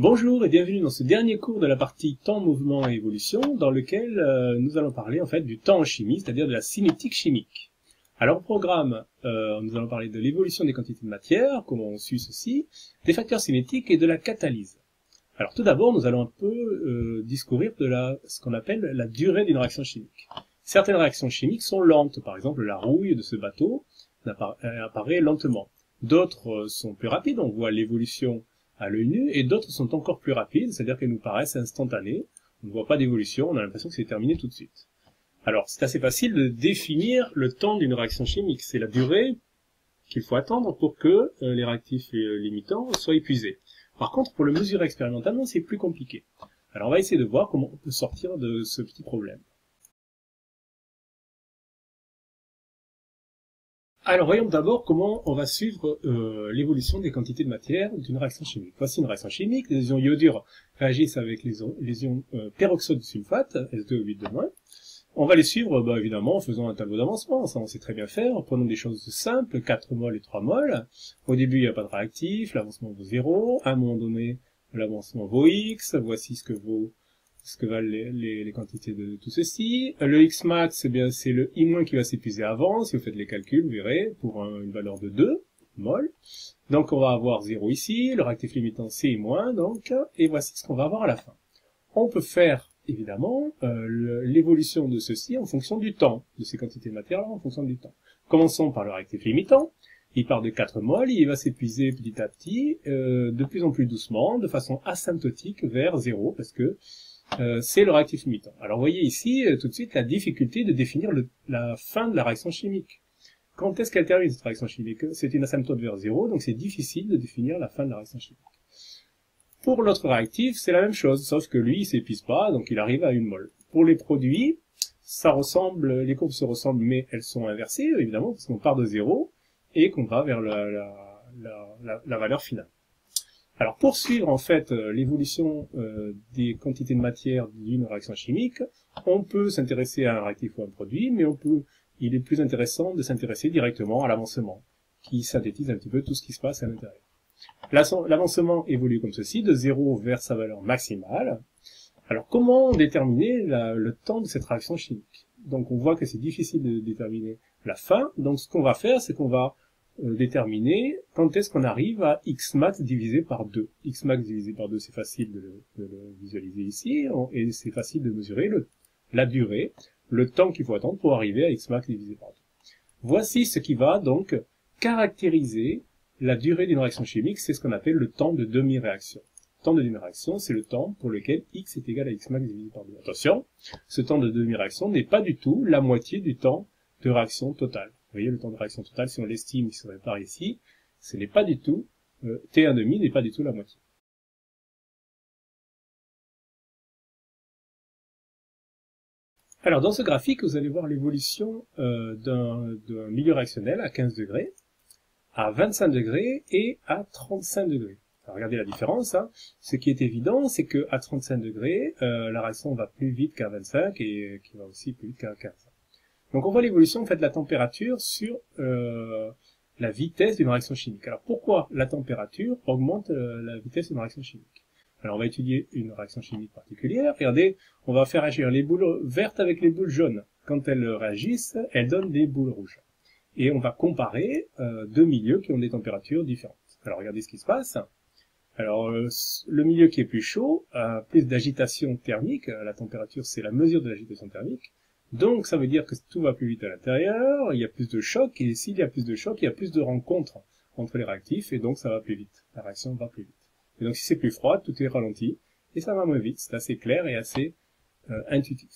Bonjour et bienvenue dans ce dernier cours de la partie temps, mouvement et évolution dans lequel nous allons parler en fait du temps en chimie, c'est-à-dire de la cinétique chimique. Alors au programme, nous allons parler de l'évolution des quantités de matière, comment on suit ceci, des facteurs cinétiques et de la catalyse. Alors tout d'abord, nous allons un peu discourir de ce qu'on appelle la durée d'une réaction chimique. Certaines réactions chimiques sont lentes, par exemple la rouille de ce bateau apparaît lentement. D'autres sont plus rapides, on voit l'évolution à l'œil nu, et d'autres sont encore plus rapides, c'est-à-dire qu'elles nous paraissent instantanées. On ne voit pas d'évolution, on a l'impression que c'est terminé tout de suite. Alors, c'est assez facile de définir le temps d'une réaction chimique. C'est la durée qu'il faut attendre pour que les réactifs limitants soient épuisés. Par contre, pour le mesurer expérimentalement, c'est plus compliqué. Alors, on va essayer de voir comment on peut sortir de ce petit problème. Alors voyons d'abord comment on va suivre l'évolution des quantités de matière d'une réaction chimique. Voici une réaction chimique, les ions iodures réagissent avec les ions peroxyde de sulfate, S2O8 de moins. On va les suivre évidemment en faisant un tableau d'avancement, ça on sait très bien faire. Prenons des choses simples, 4 moles et 3 moles. Au début il n'y a pas de réactif, l'avancement vaut 0. À un moment donné, l'avancement vaut x, voici ce que valent les quantités de tout ceci. Le x max, c'est le i- qui va s'épuiser avant. Si vous faites les calculs, vous verrez, pour une valeur de 2 mol. Donc on va avoir 0 ici, le réactif limitant c'est i-, donc, et voici ce qu'on va avoir à la fin. On peut faire, évidemment, l'évolution de ceci en fonction du temps, de ces quantités de matière-là en fonction du temps. Commençons par le réactif limitant. Il part de 4 moles, il va s'épuiser petit à petit, de plus en plus doucement, de façon asymptotique vers 0, parce que c'est le réactif limitant. Alors vous voyez ici tout de suite la difficulté de définir la fin de la réaction chimique. Quand est-ce qu'elle termine cette réaction chimique? C'est une asymptote vers 0, donc c'est difficile de définir la fin de la réaction chimique. Pour l'autre réactif, c'est la même chose, sauf que lui, il s'épuise pas, donc il arrive à 1 mol. Pour les produits, les courbes se ressemblent, mais elles sont inversées, évidemment, parce qu'on part de 0 et qu'on va vers la valeur finale. Alors, pour suivre en fait l'évolution des quantités de matière d'une réaction chimique, on peut s'intéresser à un réactif ou à un produit, mais il est plus intéressant de s'intéresser directement à l'avancement, qui synthétise un petit peu tout ce qui se passe à l'intérieur. L'avancement évolue comme ceci, de 0 vers sa valeur maximale. Alors, comment déterminer le temps de cette réaction chimique? Donc, on voit que c'est difficile de déterminer la fin. Donc, ce qu'on va faire, c'est qu'on va déterminer quand est-ce qu'on arrive à x max divisé par 2. X max divisé par 2, c'est facile de le visualiser ici, et c'est facile de mesurer la durée, le temps qu'il faut attendre pour arriver à x max divisé par 2. Voici ce qui va donc caractériser la durée d'une réaction chimique, c'est ce qu'on appelle le temps de demi-réaction. Le temps de demi-réaction, c'est le temps pour lequel x est égal à x max divisé par 2. Attention, ce temps de demi-réaction n'est pas du tout la moitié du temps de réaction totale. Vous voyez, le temps de réaction totale, si on l'estime, il serait par ici, ce n'est pas du tout, T1,5 n'est pas du tout la moitié. Alors, dans ce graphique, vous allez voir l'évolution d'un milieu réactionnel à 15 degrés, à 25 degrés et à 35 degrés. Alors, regardez la différence. Hein. Ce qui est évident, c'est que à 35 degrés, la réaction va plus vite qu'à 25 et qui va aussi plus vite qu'à 15. Donc on voit l'évolution en fait de la température sur la vitesse d'une réaction chimique. Alors pourquoi la température augmente la vitesse d'une réaction chimique? Alors on va étudier une réaction chimique particulière. Regardez, on va faire agir les boules vertes avec les boules jaunes. Quand elles réagissent, elles donnent des boules rouges. Et on va comparer deux milieux qui ont des températures différentes. Alors regardez ce qui se passe. Alors le milieu qui est plus chaud a plus d'agitation thermique. La température, c'est la mesure de l'agitation thermique. Donc ça veut dire que tout va plus vite à l'intérieur, il y a plus de choc, et s'il y a plus de choc, il y a plus de rencontres entre les réactifs, et donc ça va plus vite. La réaction va plus vite. Et donc si c'est plus froid, tout est ralenti, et ça va moins vite. C'est assez clair et assez intuitif.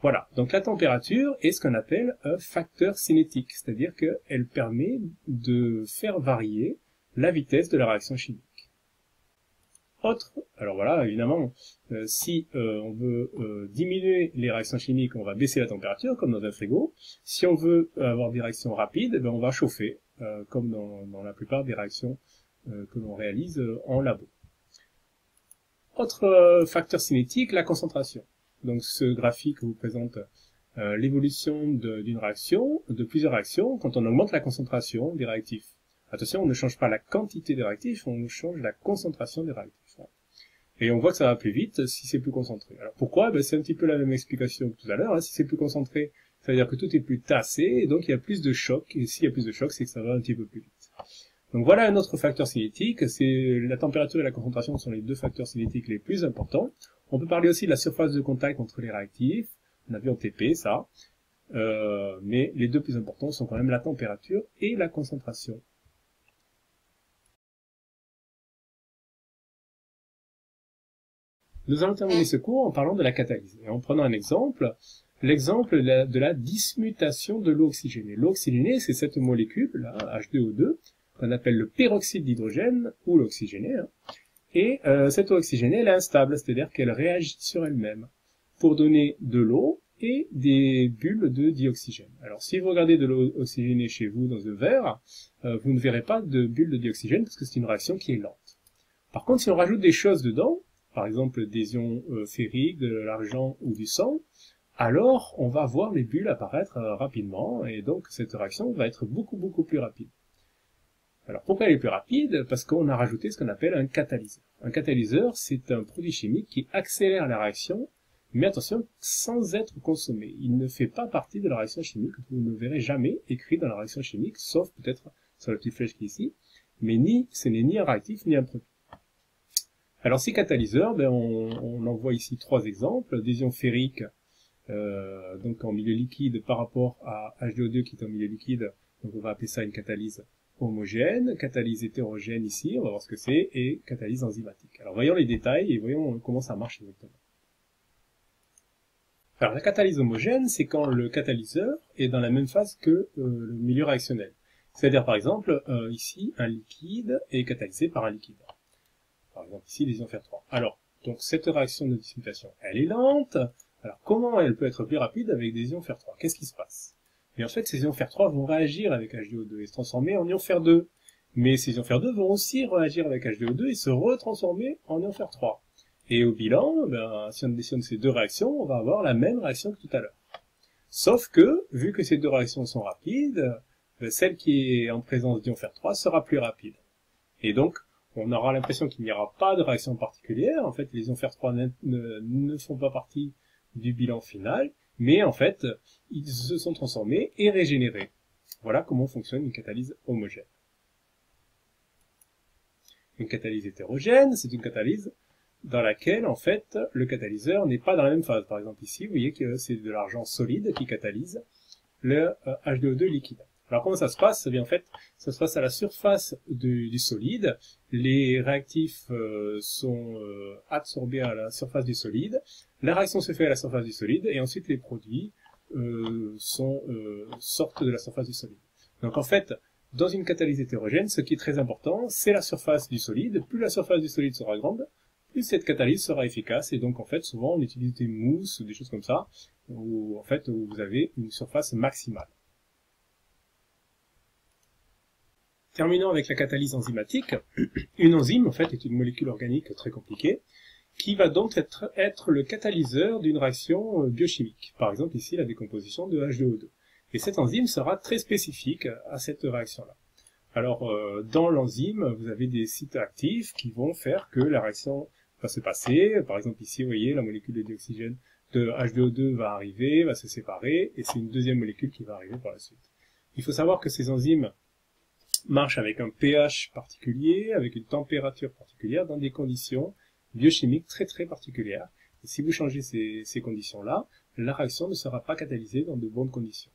Voilà, donc la température est ce qu'on appelle un facteur cinétique, c'est-à-dire qu'elle permet de faire varier la vitesse de la réaction chimique. Alors voilà, évidemment, si on veut diminuer les réactions chimiques, on va baisser la température, comme dans un frigo. Si on veut avoir des réactions rapides, on va chauffer, comme dans la plupart des réactions que l'on réalise en labo. Autre facteur cinétique, la concentration. Donc ce graphique vous présente l'évolution d'une réaction, de plusieurs réactions, quand on augmente la concentration des réactifs. Attention, on ne change pas la quantité des réactifs, on change la concentration des réactifs. Et on voit que ça va plus vite si c'est plus concentré. Alors pourquoi? Ben, c'est un petit peu la même explication que tout à l'heure. Hein. Si c'est plus concentré, ça veut dire que tout est plus tassé, et donc il y a plus de choc. Et s'il y a plus de choc, c'est que ça va un petit peu plus vite. Donc voilà un autre facteur cinétique. C'est la température et la concentration sont les deux facteurs cinétiques les plus importants. On peut parler aussi de la surface de contact entre les réactifs. On a vu en TP ça. Mais les deux plus importants sont quand même la température et la concentration. Nous allons terminer ce cours en parlant de la catalyse, et en prenant un exemple, l'exemple de la dismutation de l'eau oxygénée. L'eau oxygénée, c'est cette molécule, là, H2O2, qu'on appelle le peroxyde d'hydrogène, ou l'oxygéné, hein. Et cette eau oxygénée, elle est instable, c'est-à-dire qu'elle réagit sur elle-même, pour donner de l'eau et des bulles de dioxygène. Alors, si vous regardez de l'eau oxygénée chez vous dans un verre, vous ne verrez pas de bulles de dioxygène, parce que c'est une réaction qui est lente. Par contre, si on rajoute des choses dedans, par exemple des ions ferriques, de l'argent ou du sang, alors on va voir les bulles apparaître rapidement, et donc cette réaction va être beaucoup plus rapide. Alors pourquoi elle est plus rapide? Parce qu'on a rajouté ce qu'on appelle un catalyseur. Un catalyseur, c'est un produit chimique qui accélère la réaction, mais attention, sans être consommé. Il ne fait pas partie de la réaction chimique, vous ne le verrez jamais écrit dans la réaction chimique, sauf peut-être sur la petite flèche qui est ici, mais ce n'est ni un réactif ni un produit. Alors ces catalyseurs, ben, on en voit ici trois exemples, des ions ferriques, donc en milieu liquide par rapport à H2O2 qui est en milieu liquide, donc on va appeler ça une catalyse homogène, catalyse hétérogène ici, on va voir ce que c'est, et catalyse enzymatique. Alors voyons les détails et voyons comment ça marche exactement. Alors la catalyse homogène, c'est quand le catalyseur est dans la même phase que le milieu réactionnel. C'est-à-dire par exemple, ici, un liquide est catalysé par un liquide. Par exemple ici, les ions Fer3. Alors, donc cette réaction de dismutation, elle est lente. Alors comment elle peut être plus rapide avec des ions Fer3? Qu'est-ce qui se passe? Et en fait, ces ions Fer3 vont réagir avec H2O2 et se transformer en ions Fer2. Mais ces ions Fer2 vont aussi réagir avec H2O2 et se retransformer en ions Fer3. Et au bilan, ben, si on additionne ces deux réactions, on va avoir la même réaction que tout à l'heure. Sauf que, vu que ces deux réactions sont rapides, celle qui est en présence d'ions Fer3 sera plus rapide. Et donc, on aura l'impression qu'il n'y aura pas de réaction particulière. En fait, les ions Fer3 ne font pas partie du bilan final, mais en fait, ils se sont transformés et régénérés. Voilà comment fonctionne une catalyse homogène. Une catalyse hétérogène, c'est une catalyse dans laquelle, en fait, le catalyseur n'est pas dans la même phase. Par exemple, ici, vous voyez que c'est de l'argent solide qui catalyse le H2O2 liquide. Alors comment ça se passe? Eh bien, en fait, ça se passe à la surface du solide. Les réactifs sont absorbés à la surface du solide. La réaction se fait à la surface du solide et ensuite les produits sortent de la surface du solide. Donc en fait, dans une catalyse hétérogène, ce qui est très important, c'est la surface du solide. Plus la surface du solide sera grande, plus cette catalyse sera efficace. Et donc en fait, souvent on utilise des mousses ou des choses comme ça, où en fait vous avez une surface maximale. Terminons avec la catalyse enzymatique. Une enzyme, en fait, est une molécule organique très compliquée, qui va donc être le catalyseur d'une réaction biochimique. Par exemple, ici, la décomposition de H2O2. Et cette enzyme sera très spécifique à cette réaction-là. Alors, dans l'enzyme, vous avez des sites actifs qui vont faire que la réaction va se passer. Par exemple, ici, vous voyez, la molécule de dioxygène de H2O2 va arriver, va se séparer, et c'est une deuxième molécule qui va arriver par la suite. Il faut savoir que ces enzymes marche avec un pH particulier, avec une température particulière, dans des conditions biochimiques très particulières. Et si vous changez ces conditions-là, la réaction ne sera pas catalysée dans de bonnes conditions.